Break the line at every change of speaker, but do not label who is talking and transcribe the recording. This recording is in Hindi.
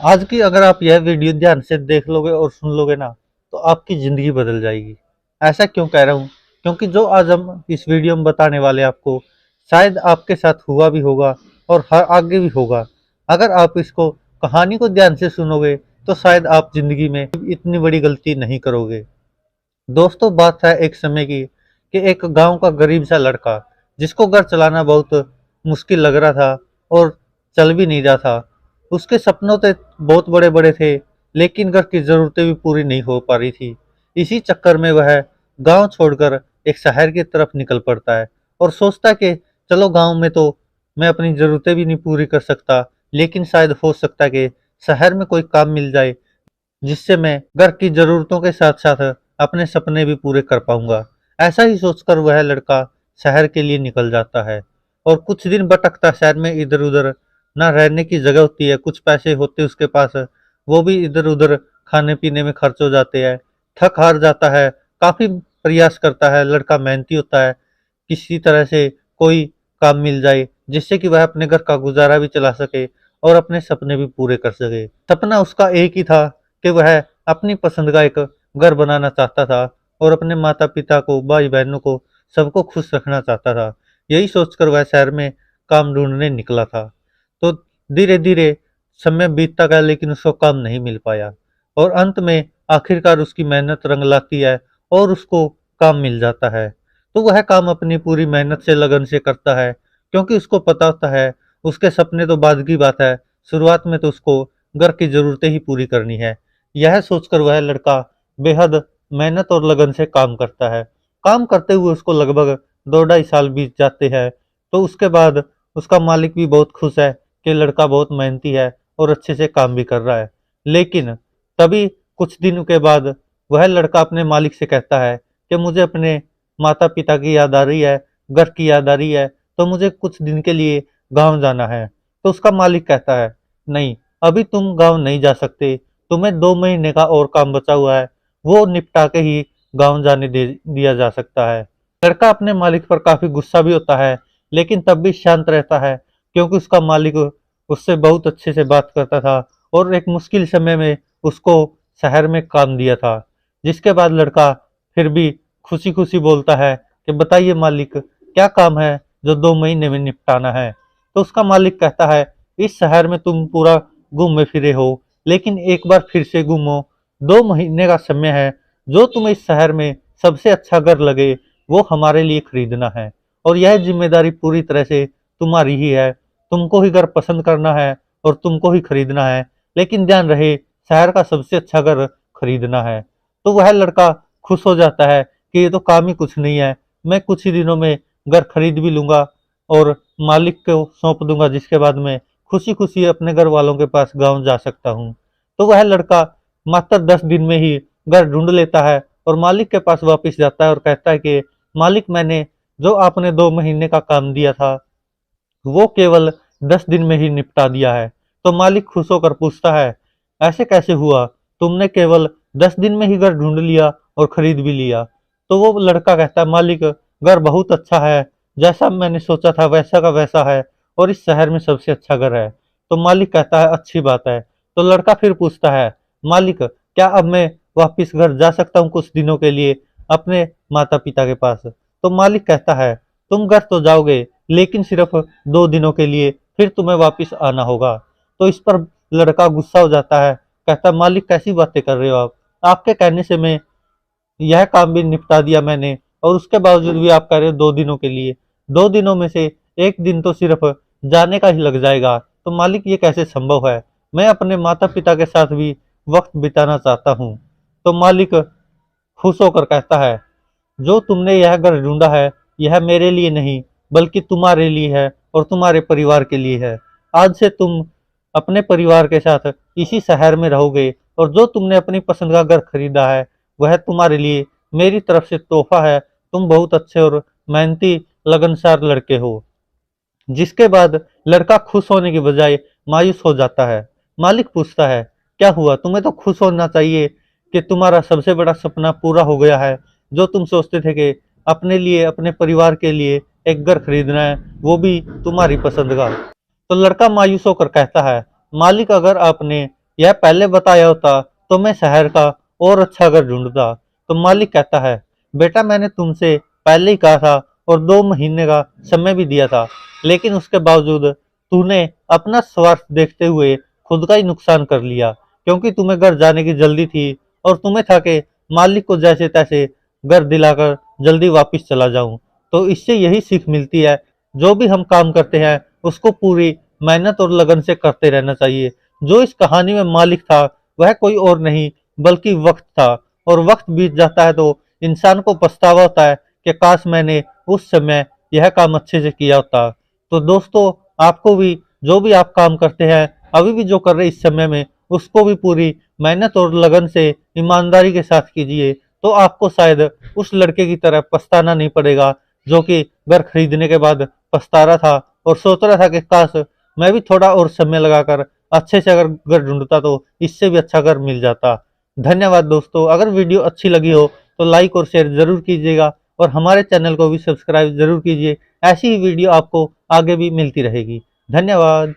आज की अगर आप यह वीडियो ध्यान से देख लोगे और सुन लोगे ना, तो आपकी ज़िंदगी बदल जाएगी। ऐसा क्यों कह रहा हूँ? क्योंकि जो आज हम इस वीडियो में बताने वाले हैं आपको, शायद आपके साथ हुआ भी होगा और हर आगे भी होगा। अगर आप इसको कहानी को ध्यान से सुनोगे, तो शायद आप ज़िंदगी में इतनी बड़ी गलती नहीं करोगे। दोस्तों, बात है एक समय की कि एक गांव का गरीब सा लड़का, जिसको घर चलाना बहुत मुश्किल लग रहा था और चल भी नहीं रहा था। उसके सपनों तो बहुत बड़े बड़े थे, लेकिन घर की ज़रूरतें भी पूरी नहीं हो पा रही थी। इसी चक्कर में वह गांव छोड़कर एक शहर की तरफ निकल पड़ता है और सोचता है कि चलो गांव में तो मैं अपनी ज़रूरतें भी नहीं पूरी कर सकता, लेकिन शायद हो सकता है कि शहर में कोई काम मिल जाए जिससे मैं घर की ज़रूरतों के साथ-साथ अपने सपने भी पूरे कर पाऊँगा। ऐसा ही सोचकर वह लड़का शहर के लिए निकल जाता है और कुछ दिन भटकता शहर में इधर-उधर। ना रहने की जगह होती है, कुछ पैसे होते उसके पास, वो भी इधर-उधर खाने-पीने में खर्च हो जाते हैं। थक-हार जाता है, काफ़ी प्रयास करता है, लड़का मेहनती होता है, किसी तरह से कोई काम मिल जाए जिससे कि वह अपने घर का गुज़ारा भी चला सके और अपने सपने भी पूरे कर सके। सपना उसका एक ही था कि वह अपनी पसंद का एक घर बनाना चाहता था और अपने माता-पिता को, भाई-बहनों को, सबको खुश रखना चाहता था। यही सोचकर वह शहर में काम ढूँढने निकला था। तो धीरे-धीरे समय बीतता गया, लेकिन उसको काम नहीं मिल पाया और अंत में आखिरकार उसकी मेहनत रंग लाती है और उसको काम मिल जाता है। तो वह काम अपनी पूरी मेहनत से, लगन से करता है, क्योंकि उसको पता होता है उसके सपने तो बाद की बात है, शुरुआत में तो उसको घर की ज़रूरतें ही पूरी करनी है। यह सोचकर वह लड़का बेहद मेहनत और लगन से काम करता है। काम करते हुए उसको लगभग 2 ढाई साल बीत जाते हैं। तो उसके बाद उसका मालिक भी बहुत खुश है कि लड़का बहुत मेहनती है और अच्छे से काम भी कर रहा है। लेकिन तभी कुछ दिनों के बाद वह लड़का अपने मालिक से कहता है कि मुझे अपने माता-पिता की याद आ रही है, घर की याद आ रही है, तो मुझे कुछ दिन के लिए गाँव जाना है। तो उसका मालिक कहता है, नहीं, अभी तुम गाँव नहीं जा सकते, तुम्हें 2 महीने का और काम बचा हुआ है, वो निपटा के ही गाँव जाने दे दिया जा सकता है। लड़का अपने मालिक पर काफ़ी गुस्सा भी होता है, लेकिन तब भी शांत रहता है, क्योंकि उसका मालिक उससे बहुत अच्छे से बात करता था और एक मुश्किल समय में उसको शहर में काम दिया था। जिसके बाद लड़का फिर भी खुशी-खुशी बोलता है कि बताइए मालिक, क्या काम है जो 2 महीने में निपटाना है? तो उसका मालिक कहता है, इस शहर में तुम पूरा घूमे फिरे हो, लेकिन एक बार फिर से घूमो। 2 महीने का समय है, जो तुम्हें इस शहर में सबसे अच्छा घर लगे, वो हमारे लिए खरीदना है और यह ज़िम्मेदारी पूरी तरह से तुम्हारी ही है। तुमको ही घर पसंद करना है और तुमको ही खरीदना है, लेकिन ध्यान रहे शहर का सबसे अच्छा घर खरीदना है। तो वह लड़का खुश हो जाता है कि ये तो काम ही कुछ नहीं है, मैं कुछ ही दिनों में घर खरीद भी लूँगा और मालिक को सौंप दूँगा, जिसके बाद मैं खुशी-खुशी अपने घर वालों के पास गाँव जा सकता हूँ। तो वह लड़का मात्र 10 दिन में ही घर ढूँढ लेता है और मालिक के पास वापस जाता है और कहता है कि मालिक, मैंने जो आपने 2 महीने का काम दिया था, वो केवल 10 दिन में ही निपटा दिया है। तो मालिक खुश होकर पूछता है, ऐसे कैसे हुआ? तुमने केवल 10 दिन में ही घर ढूँढ लिया और खरीद भी लिया। तो वो लड़का कहता है, मालिक, घर बहुत अच्छा है, जैसा मैंने सोचा था वैसा का वैसा है और इस शहर में सबसे अच्छा घर है। तो मालिक कहता है, अच्छी बात है। तो लड़का फिर पूछता है, मालिक, क्या अब मैं वापिस घर जा सकता हूँ कुछ दिनों के लिए अपने माता-पिता के पास? तो मालिक कहता है, तुम घर तो जाओगे, लेकिन सिर्फ 2 दिनों के लिए, फिर तुम्हें वापिस आना होगा। तो इस पर लड़का गुस्सा हो जाता है, कहता है, मालिक, कैसी बातें कर रहे हो आप? आपके कहने से मैं यह काम भी निपटा दिया मैंने और उसके बावजूद भी आप कह रहे हो 2 दिनों के लिए। 2 दिनों में से 1 दिन तो सिर्फ जाने का ही लग जाएगा। तो मालिक, ये कैसे संभव है? मैं अपने माता-पिता के साथ भी वक़्त बिताना चाहता हूँ। तो मालिक खुश होकर कहता है, जो तुमने यह घर ढूँढा है, यह मेरे लिए नहीं, बल्कि तुम्हारे लिए है और तुम्हारे परिवार के लिए है। आज से तुम अपने परिवार के साथ इसी शहर में रहोगे और जो तुमने अपनी पसंद का घर खरीदा है, वह तुम्हारे लिए मेरी तरफ से तोहफ़ा है। तुम बहुत अच्छे और मेहनती, लगनसार लड़के हो। जिसके बाद लड़का खुश होने की बजाय मायूस हो जाता है। मालिक पूछता है, क्या हुआ? तुम्हें तो खुश होना चाहिए कि तुम्हारा सबसे बड़ा सपना पूरा हो गया है। जो तुम सोचते थे कि अपने लिए, अपने परिवार के लिए एक घर खरीदना है, वो भी तुम्हारी पसंद का। तो लड़का मायूस होकर कहता है, मालिक, अगर आपने यह पहले बताया होता तो मैं शहर का और अच्छा घर ढूंढता। तो मालिक कहता है, बेटा मैंने तुमसे पहले ही कहा था और 2 महीने का समय भी दिया था, लेकिन उसके बावजूद तूने अपना स्वार्थ देखते हुए खुद का ही नुकसान कर लिया, क्योंकि तुम्हें घर जाने की जल्दी थी और तुम्हें था कि मालिक को जैसे तैसे घर दिलाकर जल्दी वापस चला जाऊं। तो इससे यही सीख मिलती है, जो भी हम काम करते हैं उसको पूरी मेहनत और लगन से करते रहना चाहिए। जो इस कहानी में मालिक था वह कोई और नहीं बल्कि वक्त था, और वक्त बीत जाता है तो इंसान को पछतावा होता है कि काश मैंने उस समय यह काम अच्छे से किया होता। तो दोस्तों, आपको भी जो भी आप काम करते हैं, अभी भी जो कर रहे हैं इस समय में, उसको भी पूरी मेहनत और लगन से ईमानदारी के साथ कीजिए। तो आपको शायद उस लड़के की तरह पछताना नहीं पड़ेगा जो कि घर खरीदने के बाद पछता रहा था और सोच रहा था कि काश मैं भी थोड़ा और समय लगाकर अच्छे से अगर घर ढूंढता तो इससे भी अच्छा घर मिल जाता। धन्यवाद दोस्तों। अगर वीडियो अच्छी लगी हो तो लाइक और शेयर जरूर कीजिएगा और हमारे चैनल को भी सब्सक्राइब जरूर कीजिए। ऐसी ही वीडियो आपको आगे भी मिलती रहेगी। धन्यवाद।